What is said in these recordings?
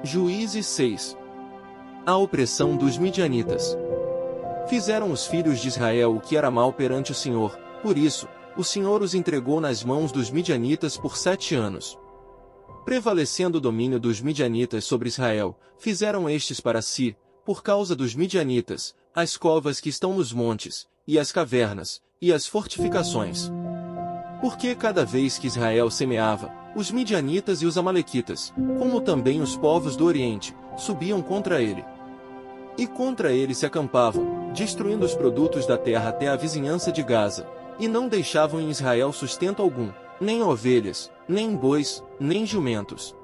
Juízes 6. A opressão dos midianitas. Fizeram os filhos de Israel o que era mal perante o Senhor, por isso, o Senhor os entregou nas mãos dos midianitas por 7 anos. Prevalecendo o domínio dos midianitas sobre Israel, fizeram estes para si, por causa dos midianitas, as covas que estão nos montes, e as cavernas, e as fortificações. Porque cada vez que Israel semeava, os midianitas e os amalequitas, como também os povos do Oriente, subiam contra ele. E contra ele se acampavam, destruindo os produtos da terra até a vizinhança de Gaza, e não deixavam em Israel sustento algum, nem ovelhas, nem bois, nem jumentos.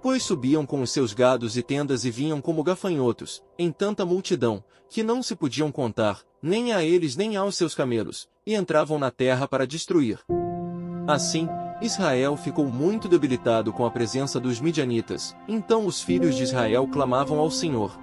Pois subiam com os seus gados e tendas e vinham como gafanhotos, em tanta multidão, que não se podiam contar, nem a eles nem aos seus camelos, e entravam na terra para destruir. Assim, Israel ficou muito debilitado com a presença dos midianitas, então os filhos de Israel clamavam ao Senhor.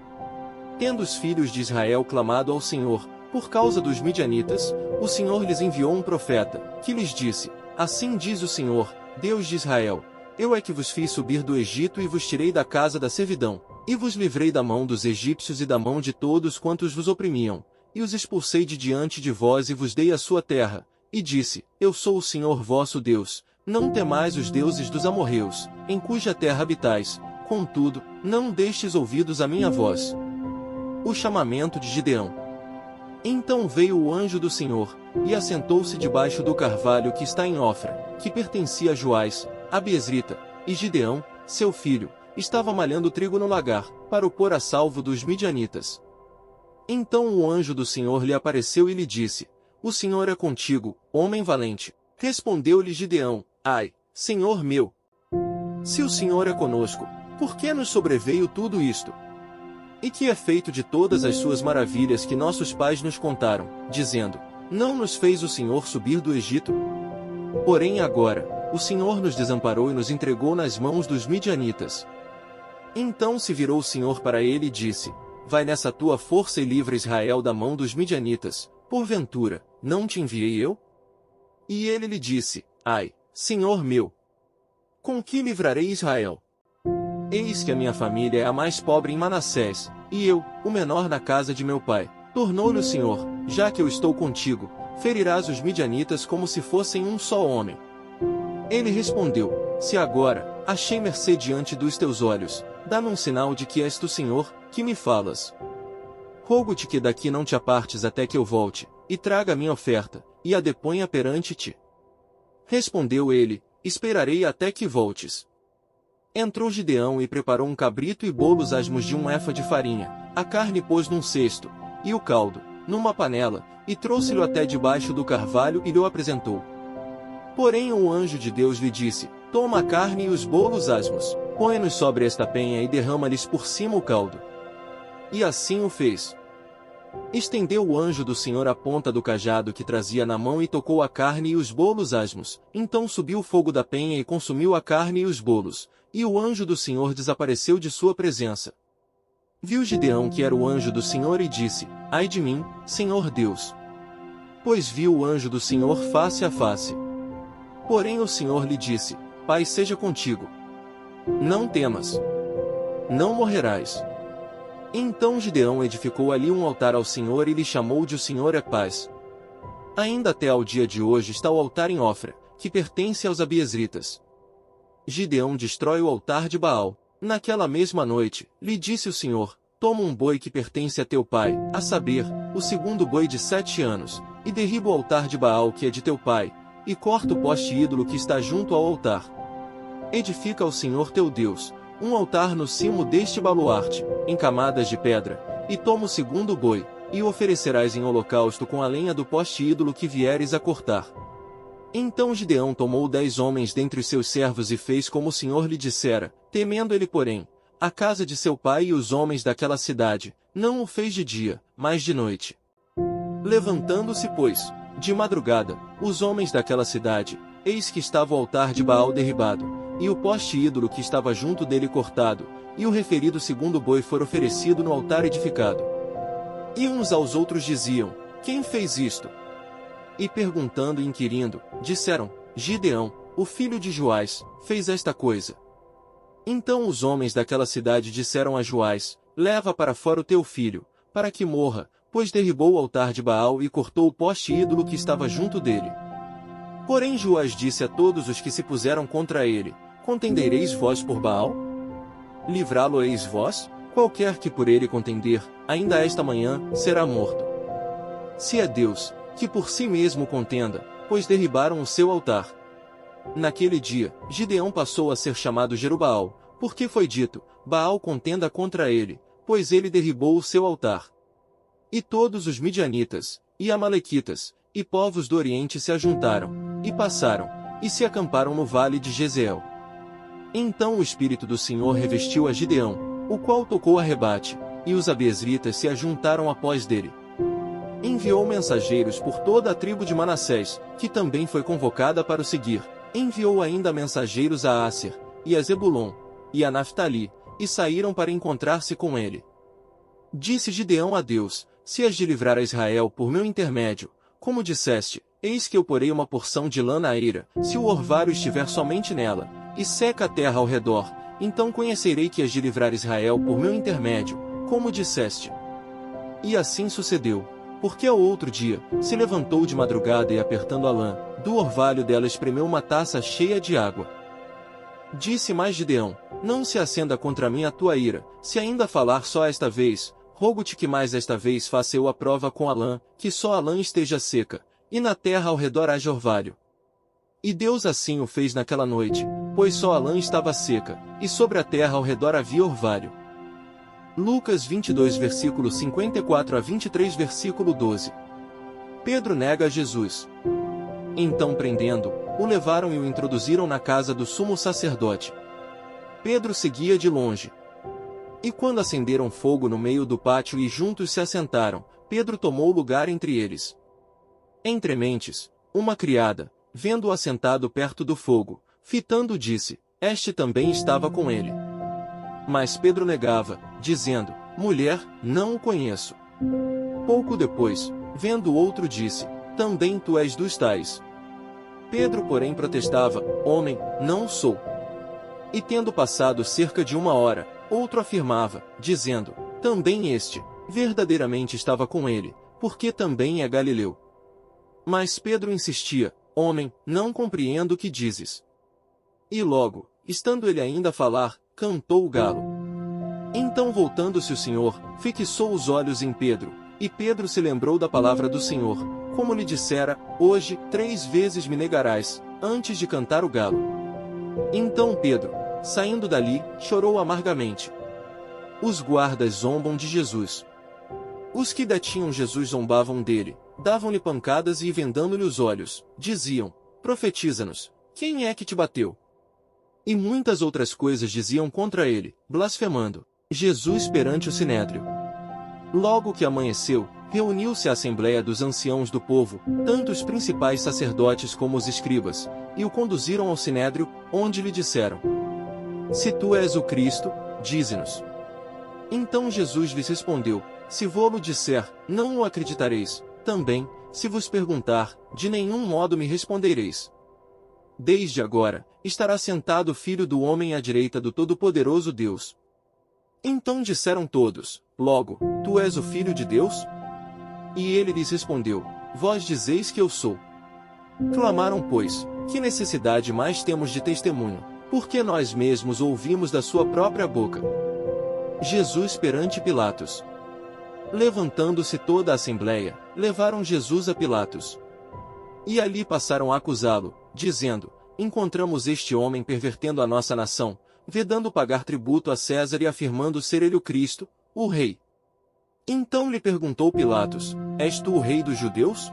Tendo os filhos de Israel clamado ao Senhor, por causa dos midianitas, o Senhor lhes enviou um profeta, que lhes disse: Assim diz o Senhor, Deus de Israel, eu é que vos fiz subir do Egito e vos tirei da casa da servidão, e vos livrei da mão dos egípcios e da mão de todos quantos vos oprimiam, e os expulsei de diante de vós e vos dei a sua terra, e disse: Eu sou o Senhor vosso Deus, não temais os deuses dos amorreus, em cuja terra habitais, contudo, não destes ouvidos à minha voz. O chamamento de Gideão. Então veio o anjo do Senhor, e assentou-se debaixo do carvalho que está em Ofra, que pertencia a Joás, a Biezrita, e Gideão, seu filho, estava malhando trigo no lagar, para o pôr a salvo dos midianitas. Então o anjo do Senhor lhe apareceu e lhe disse: O Senhor é contigo, homem valente. Respondeu-lhe Gideão: Ai, Senhor meu! Se o Senhor é conosco, por que nos sobreveio tudo isto? E que é feito de todas as suas maravilhas que nossos pais nos contaram, dizendo: Não nos fez o Senhor subir do Egito? Porém agora, o Senhor nos desamparou e nos entregou nas mãos dos midianitas. Então se virou o Senhor para ele e disse: Vai nessa tua força e livra Israel da mão dos midianitas, porventura, não te enviei eu? E ele lhe disse: Ai, Senhor meu! Com que livrarei Israel? Eis que a minha família é a mais pobre em Manassés, e eu, o menor na casa de meu pai. Tornou-lhe o Senhor: Já que eu estou contigo, ferirás os midianitas como se fossem um só homem. Ele respondeu: Se agora achei mercê diante dos teus olhos, dá-me um sinal de que és tu, Senhor, que me falas. Rogo-te que daqui não te apartes até que eu volte, e traga a minha oferta, e a deponha perante ti. Respondeu ele: Esperarei até que voltes. Entrou Gideão e preparou um cabrito e bolos asmos de um efa de farinha, a carne pôs num cesto, e o caldo, numa panela, e trouxe-lhe até debaixo do carvalho e lhe o apresentou. Porém o anjo de Deus lhe disse: Toma a carne e os bolos asmos, põe-nos sobre esta penha e derrama-lhes por cima o caldo. E assim o fez. Estendeu o anjo do Senhor a ponta do cajado que trazia na mão e tocou a carne e os bolos asmos, então subiu o fogo da penha e consumiu a carne e os bolos, e o anjo do Senhor desapareceu de sua presença. Viu Gideão que era o anjo do Senhor e disse: Ai de mim, Senhor Deus! Pois viu o anjo do Senhor face a face. Porém o Senhor lhe disse: Paz seja contigo. Não temas. Não morrerás. Então Gideão edificou ali um altar ao Senhor e lhe chamou de O Senhor é Paz. Ainda até ao dia de hoje está o altar em Ofra, que pertence aos abiezritas. Gideão destrói o altar de Baal. Naquela mesma noite, lhe disse o Senhor: Toma um boi que pertence a teu pai, a saber, o segundo boi de 7 anos, e derriba o altar de Baal que é de teu pai, e corta o poste ídolo que está junto ao altar. Edifica ao Senhor teu Deus um altar no cimo deste baluarte, em camadas de pedra, e toma o segundo boi, e o oferecerás em holocausto com a lenha do poste ídolo que vieres a cortar. Então Gideão tomou 10 homens dentre os seus servos e fez como o Senhor lhe dissera, temendo ele porém, a casa de seu pai e os homens daquela cidade, não o fez de dia, mas de noite. Levantando-se, pois, de madrugada, os homens daquela cidade, eis que estava o altar de Baal derribado, e o poste ídolo que estava junto dele cortado, e o referido segundo boi for oferecido no altar edificado. E uns aos outros diziam: Quem fez isto? E perguntando e inquirindo, disseram: Gideão, o filho de Joás, fez esta coisa. Então os homens daquela cidade disseram a Joás: leva para fora o teu filho, para que morra, pois derribou o altar de Baal e cortou o poste ídolo que estava junto dele. Porém Joás disse a todos os que se puseram contra ele: contendereis vós por Baal? Livrá-lo-eis vós? Qualquer que por ele contender, ainda esta manhã, será morto. Se é Deus, que por si mesmo contenda, pois derribaram o seu altar. Naquele dia, Gideão passou a ser chamado Jerubaal, porque foi dito: Baal contenda contra ele, pois ele derribou o seu altar. E todos os midianitas, e amalequitas, e povos do Oriente se ajuntaram, e passaram, e se acamparam no vale de Jezeel. Então o Espírito do Senhor revestiu a Gideão, o qual tocou a rebate, e os abiezritas se ajuntaram após dele. Enviou mensageiros por toda a tribo de Manassés, que também foi convocada para o seguir. Enviou ainda mensageiros a Asser, e a Zebulon, e a Naftali, e saíram para encontrar-se com ele. Disse Gideão a Deus: se has de livrar a Israel por meu intermédio, como disseste, eis que eu porei uma porção de lã na eira, se o orvalho estiver somente nela, e seca a terra ao redor, então conhecerei que has de livrar Israel por meu intermédio, como disseste. E assim sucedeu, porque ao outro dia, se levantou de madrugada e apertando a lã, do orvalho dela espremeu uma taça cheia de água. Disse mais Gideão: não se acenda contra mim a tua ira, se ainda falar só esta vez, rogo-te que mais esta vez faça eu a prova com a lã, que só a lã esteja seca, e na terra ao redor haja orvalho. E Deus assim o fez naquela noite, pois só a lã estava seca, e sobre a terra ao redor havia orvalho. Lucas 22 versículo 54 a 23 versículo 12. Pedro nega a Jesus. Então prendendo, o levaram e o introduziram na casa do sumo sacerdote. Pedro seguia de longe. E quando acenderam fogo no meio do pátio e juntos se assentaram, Pedro tomou lugar entre eles. Entre mentes, uma criada, vendo-o assentado perto do fogo, fitando disse: este também estava com ele. Mas Pedro negava, dizendo: mulher, não o conheço. Pouco depois, vendo o outro disse: também tu és dos tais. Pedro porém protestava: homem, não sou. E tendo passado cerca de 1 hora, outro afirmava, dizendo: também este, verdadeiramente estava com ele, porque também é galileu. Mas Pedro insistia: homem, não compreendo o que dizes. E logo, estando ele ainda a falar, cantou o galo. Então voltando-se o Senhor, fixou os olhos em Pedro, e Pedro se lembrou da palavra do Senhor, como lhe dissera: hoje, 3 vezes me negarás, antes de cantar o galo. Então Pedro, saindo dali, chorou amargamente. Os guardas zombam de Jesus. Os que detinham Jesus zombavam dele, davam-lhe pancadas e vendando-lhe os olhos, diziam: profetiza-nos, quem é que te bateu? E muitas outras coisas diziam contra ele, blasfemando. Jesus perante o sinédrio. Logo que amanheceu, reuniu-se a assembleia dos anciãos do povo, tanto os principais sacerdotes como os escribas, e o conduziram ao sinédrio, onde lhe disseram: se tu és o Cristo, dize-nos. Então Jesus lhes respondeu: se vô-lo disser, não o acreditareis. Também, se vos perguntar, de nenhum modo me respondereis. Desde agora, estará sentado o Filho do Homem à direita do Todo-Poderoso Deus. Então disseram todos: logo, tu és o Filho de Deus? E ele lhes respondeu: vós dizeis que eu sou. Clamaram, pois: que necessidade mais temos de testemunho? Porque nós mesmos ouvimos da sua própria boca. Jesus perante Pilatos. Levantando-se toda a assembleia, levaram Jesus a Pilatos. E ali passaram a acusá-lo, dizendo: encontramos este homem pervertendo a nossa nação, vedando pagar tributo a César e afirmando ser ele o Cristo, o Rei. Então lhe perguntou Pilatos: és tu o Rei dos judeus?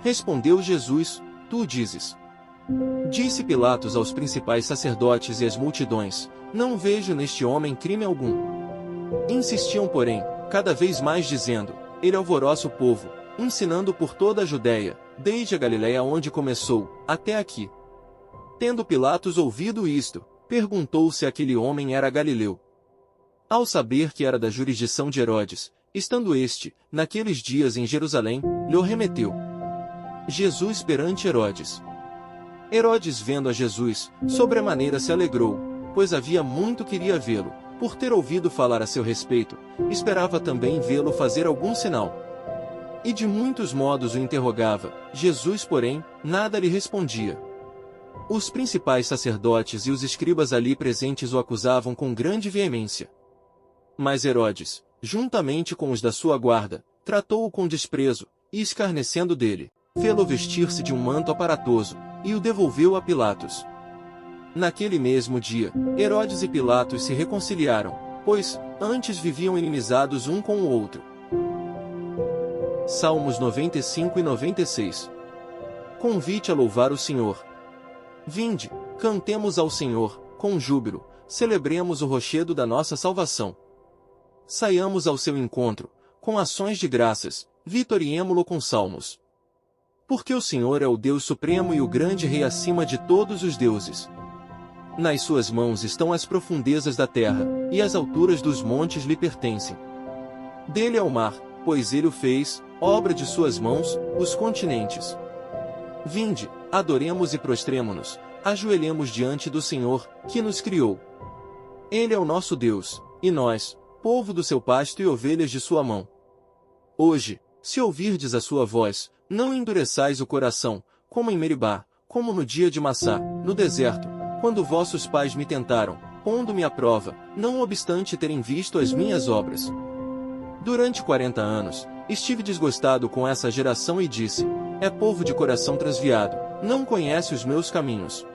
Respondeu Jesus: tu o dizes. Disse Pilatos aos principais sacerdotes e às multidões: não vejo neste homem crime algum. Insistiam, porém, cada vez mais dizendo: ele alvoroça o povo, ensinando por toda a Judéia, desde a Galiléia onde começou, até aqui. Tendo Pilatos ouvido isto, perguntou se aquele homem era galileu. Ao saber que era da jurisdição de Herodes, estando este, naqueles dias em Jerusalém, lhe remeteu. Jesus perante Herodes. Herodes, vendo a Jesus, sobremaneira se alegrou, pois havia muito queria vê-lo, por ter ouvido falar a seu respeito, esperava também vê-lo fazer algum sinal. E de muitos modos o interrogava, Jesus, porém, nada lhe respondia. Os principais sacerdotes e os escribas ali presentes o acusavam com grande veemência. Mas Herodes, juntamente com os da sua guarda, tratou-o com desprezo, e escarnecendo dele, fê-lo vestir-se de um manto aparatoso, e o devolveu a Pilatos. Naquele mesmo dia, Herodes e Pilatos se reconciliaram, pois, antes viviam inimizados um com o outro. Salmos 95 e 96. Convite a louvar o Senhor. Vinde, cantemos ao Senhor, com júbilo, celebremos o rochedo da nossa salvação. Saiamos ao seu encontro, com ações de graças, vitoriemo-lo com salmos. Porque o Senhor é o Deus supremo e o grande Rei acima de todos os deuses. Nas suas mãos estão as profundezas da terra, e as alturas dos montes lhe pertencem. Dele é o mar, pois ele o fez, obra de suas mãos, os continentes. Vinde, adoremos e prostremo-nos, ajoelhemos diante do Senhor, que nos criou. Ele é o nosso Deus, e nós, povo do seu pasto e ovelhas de sua mão. Hoje, se ouvirdes a sua voz, não endureçais o coração, como em Meribá, como no dia de Massá, no deserto, quando vossos pais me tentaram, pondo-me à prova, não obstante terem visto as minhas obras. Durante 40 anos, estive desgostado com essa geração e disse, é povo de coração transviado, não conhece os meus caminhos.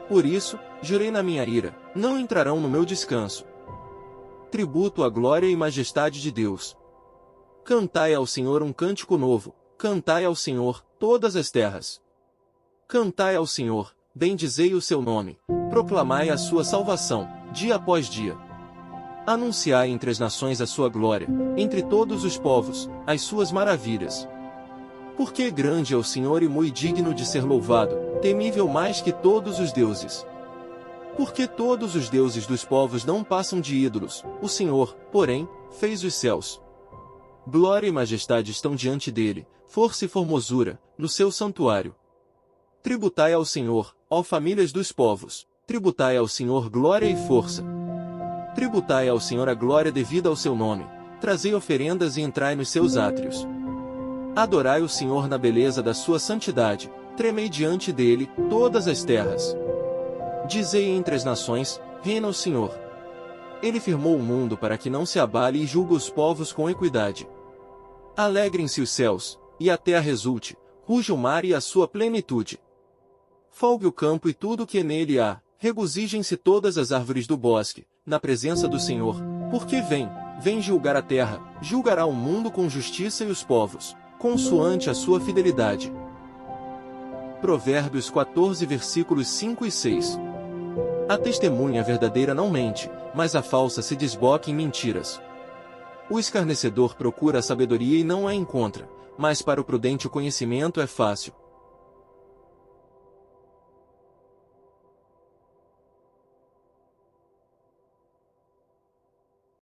Por isso, jurei na minha ira, não entrarão no meu descanso. Tributo à glória e majestade de Deus. Cantai ao Senhor um cântico novo, cantai ao Senhor, todas as terras. Cantai ao Senhor, bendizei o seu nome, proclamai a sua salvação, dia após dia. Anunciai entre as nações a sua glória, entre todos os povos, as suas maravilhas. Porque grande é o Senhor e muito digno de ser louvado, temível mais que todos os deuses. Porque todos os deuses dos povos não passam de ídolos, o Senhor, porém, fez os céus. Glória e majestade estão diante dele, força e formosura, no seu santuário. Tributai ao Senhor, ó famílias dos povos, tributai ao Senhor glória e força. Tributai ao Senhor a glória devida ao seu nome, trazei oferendas e entrai nos seus átrios. Adorai o Senhor na beleza da sua santidade, tremei diante dele, todas as terras. Dizei entre as nações, reina o Senhor. Ele firmou o mundo para que não se abale e julga os povos com equidade. Alegrem-se os céus, e a terra exulte, ruja o mar e a sua plenitude. Folgue o campo e tudo o que nele há, regozijem-se todas as árvores do bosque, na presença do Senhor, porque vem julgar a terra, julgará o mundo com justiça e os povos, consoante a sua fidelidade. Provérbios 14 versículos 5 e 6. A testemunha verdadeira não mente, mas a falsa se desboca em mentiras. O escarnecedor procura a sabedoria e não a encontra, mas para o prudente o conhecimento é fácil.